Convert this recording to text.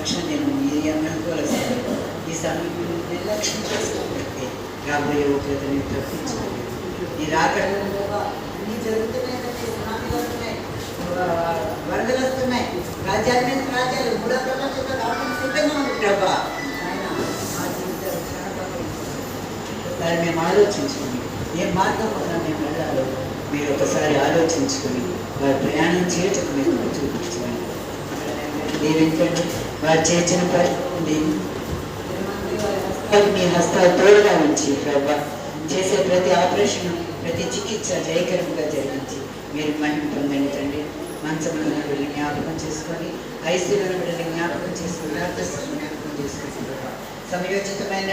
మోక్షం నేను ఈ అనుకోలేదు. ఈ సమయంలో నిర్లక్ష్యం చేసుకోకపోతే రాబోయే ఉగ్రతని తప్పించుకోలేదు. ఈ రాకడంలో అన్నీ జరుగుతున్నాయంటే సునామీలు వస్తున్నాయి, వరదలు వస్తున్నాయి, రాజ్యాల మీద రాజ్యాలు మూడో ప్రపంచంలో రావడానికి సిద్ధంగా ఉంది ప్రభా. ఆయన మా జీవితాలు ఒకసారి మేము ఆలోచించుకుని ఏ మార్గం వల్ల మేము వెళ్ళాలో మీరు ఒకసారి ఆలోచించుకుని వారి ప్రయాణం చేయటం మీరు చూపించండి. దీవించండి. వారు చేసిన పరిస్థితి మీ హస్తాలు తోడుగా ఉంచి ప్రభా చేసే ప్రతి ఆపరేషన్ ప్రతి చికిత్స జయకరంగా జరిగించి మీరు మహిమ పొందండి తండ్రి. మంచమున్న బిడ్డని జ్ఞాపకం చేసుకొని, ఐసీలో బిడ్డని జ్ఞాపకం చేసుకొని, జ్ఞాపకం చేసుకొని సమయోచితమైన